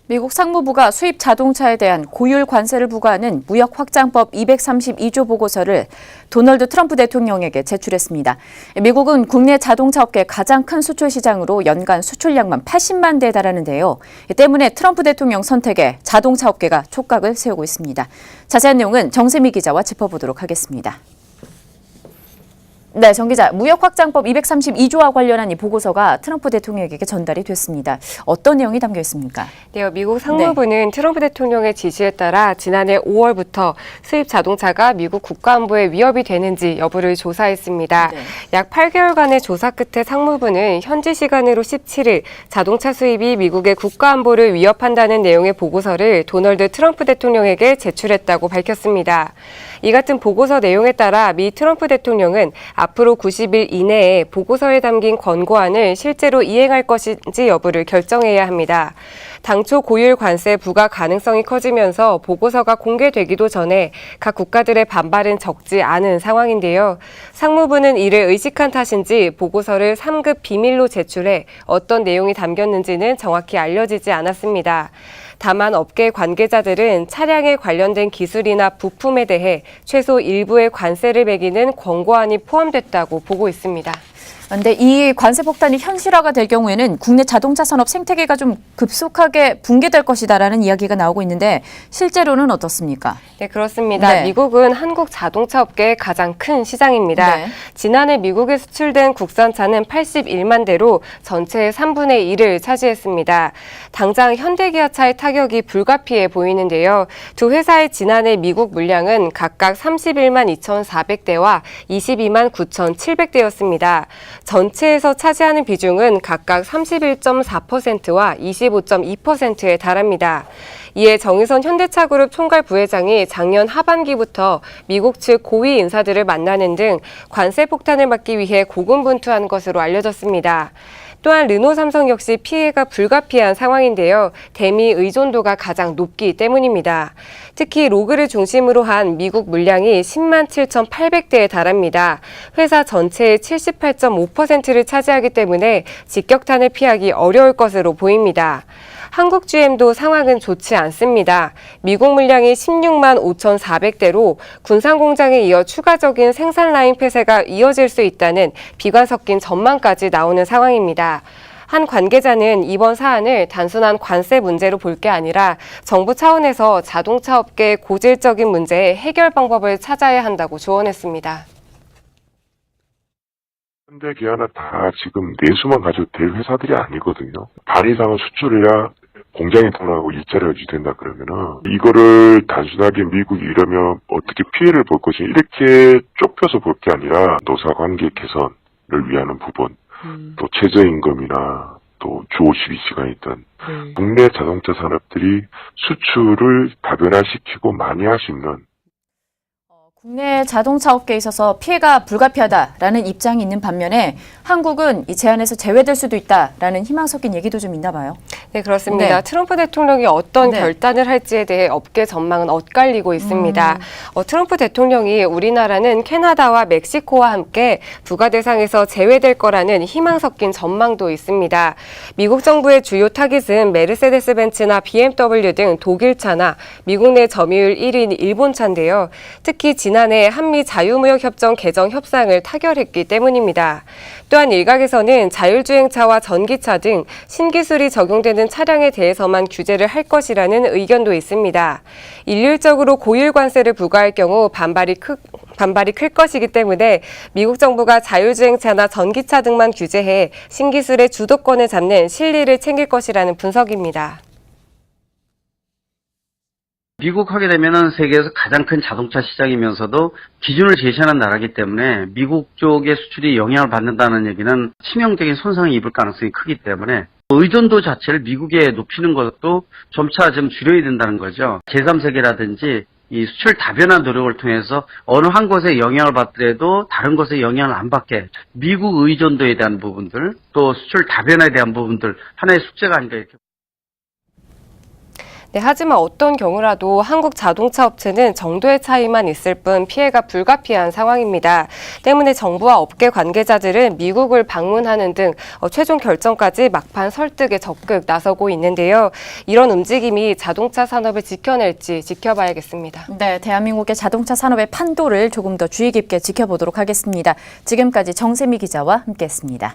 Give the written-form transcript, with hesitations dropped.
미국 상무부가 수입 자동차에 대한 고율 관세를 부과하는 무역 확장법 232조 보고서를 도널드 트럼프 대통령에게 제출했습니다. 미국은 국내 자동차 업계 가장 큰 수출 시장으로 연간 수출량만 80만 대에 달하는데요. 이 때문에 트럼프 대통령 선택에 자동차 업계가 촉각을 세우고 있습니다. 자세한 내용은 정세미 기자와 짚어보도록 하겠습니다. 네, 정 기자, 무역확장법 232조와 관련한 이 보고서가 트럼프 대통령에게 전달이 됐습니다. 어떤 내용이 담겨 있습니까? 네, 미국 상무부는 트럼프 대통령의 지시에 따라 지난해 5월부터 수입 자동차가 미국 국가안보에 위협이 되는지 여부를 조사했습니다. 약 8개월간의 조사 끝에 상무부는 현지 시간으로 17일 자동차 수입이 미국의 국가안보를 위협한다는 내용의 보고서를 도널드 트럼프 대통령에게 제출했다고 밝혔습니다. 이 같은 보고서 내용에 따라 미 트럼프 대통령은 앞으로 90일 이내에 보고서에 담긴 권고안을 실제로 이행할 것인지 여부를 결정해야 합니다. 당초 고율 관세 부과 가능성이 커지면서 보고서가 공개되기도 전에 각 국가들의 반발은 적지 않은 상황인데요. 상무부는 이를 의식한 탓인지 보고서를 3급 비밀로 제출해 어떤 내용이 담겼는지는 정확히 알려지지 않았습니다. 다만 업계 관계자들은 차량에 관련된 기술이나 부품에 대해 최소 일부의 관세를 매기는 권고안이 포함됐다고 보고 있습니다. 그런데 이 관세 폭탄이 현실화가 될 경우에는 국내 자동차 산업 생태계가 좀 급속하게 붕괴될 것이다라는 이야기가 나오고 있는데 실제로는 어떻습니까? 네, 그렇습니다. 네. 미국은 한국 자동차 업계의 가장 큰 시장입니다. 네. 지난해 미국에 수출된 국산차는 81만 대로 전체의 3분의 1을 차지했습니다. 당장 현대기아차의 타격이 불가피해 보이는데요. 두 회사의 지난해 미국 물량은 각각 31만 2,400대와 22만 9,700대였습니다. 전체에서 차지하는 비중은 각각 31.4%와 25.2%에 달합니다. 이에 정의선 현대차그룹 총괄 부회장이 작년 하반기부터 미국 측 고위 인사들을 만나는 등 관세 폭탄을 막기 위해 고군분투한 것으로 알려졌습니다. 또한 르노 삼성 역시 피해가 불가피한 상황인데요. 대미 의존도가 가장 높기 때문입니다. 특히 로그를 중심으로 한 미국 물량이 10만 7,800대에 달합니다. 회사 전체의 78.5%를 차지하기 때문에 직격탄을 피하기 어려울 것으로 보입니다. 한국 GM도 상황은 좋지 않습니다. 미국 물량이 16만 5,400대로 군산 공장에 이어 추가적인 생산 라인 폐쇄가 이어질 수 있다는 비관 섞인 전망까지 나오는 상황입니다. 한 관계자는 이번 사안을 단순한 관세 문제로 볼 게 아니라 정부 차원에서 자동차 업계의 고질적인 문제의 해결 방법을 찾아야 한다고 조언했습니다. 현대기아나 다 지금 내수만 가져도 될 회사들이 아니거든요. 반 이상은 수출해야 공장이 돌아가고 일자리가 유지된다 그러면은 이거를 단순하게 미국이 이러면 어떻게 피해를 볼 것이냐 이렇게 좁혀서 볼 게 아니라 노사관계 개선을 위한 부분, 또 최저임금이나 또 주 52시간이든 국내 자동차 산업들이 수출을 다변화시키고 많이 할 수 있는 국내 자동차 업계에 있어서 피해가 불가피하다라는 입장이 있는 반면에 한국은 이 제한에서 제외될 수도 있다라는 희망 섞인 얘기도 좀 있나 봐요. 네, 그렇습니다. 트럼프 대통령이 어떤 결단을 할지에 대해 업계 전망은 엇갈리고 있습니다. 트럼프 대통령이 우리나라는 캐나다와 멕시코와 함께 부과 대상에서 제외될 거라는 희망 섞인 전망도 있습니다. 미국 정부의 주요 타깃은 메르세데스 벤츠나 BMW 등 독일차나 미국 내 점유율 1위인 일본차인데요. 특히 지난해 한미 자유무역협정 개정 협상을 타결했기 때문입니다. 또한 일각에서는 자율주행차와 전기차 등 신기술이 적용되는 차량에 대해서만 규제를 할 것이라는 의견도 있습니다. 일률적으로 고율 관세를 부과할 경우 반발이 클 것이기 때문에 미국 정부가 자율주행차나 전기차 등만 규제해 신기술의 주도권을 잡는 실리를 챙길 것이라는 분석입니다. 미국 하게 되면은 세계에서 가장 큰 자동차 시장이면서도 기준을 제시하는 나라이기 때문에 미국 쪽의 수출이 영향을 받는다는 얘기는 치명적인 손상을 입을 가능성이 크기 때문에 의존도 자체를 미국에 높이는 것도 점차 좀 줄여야 된다는 거죠. 제3세계라든지 이 수출 다변화 노력을 통해서 어느 한 곳에 영향을 받더라도 다른 곳에 영향을 안 받게 미국 의존도에 대한 부분들 또 수출 다변화에 대한 부분들 하나의 숙제가 아닌가 이렇게 네, 하지만 어떤 경우라도 한국 자동차 업체는 정도의 차이만 있을 뿐 피해가 불가피한 상황입니다. 때문에 정부와 업계 관계자들은 미국을 방문하는 등 최종 결정까지 막판 설득에 적극 나서고 있는데요. 이런 움직임이 자동차 산업을 지켜낼지 지켜봐야겠습니다. 네, 대한민국의 자동차 산업의 판도를 조금 더 주의 깊게 지켜보도록 하겠습니다. 지금까지 정세미 기자와 함께했습니다.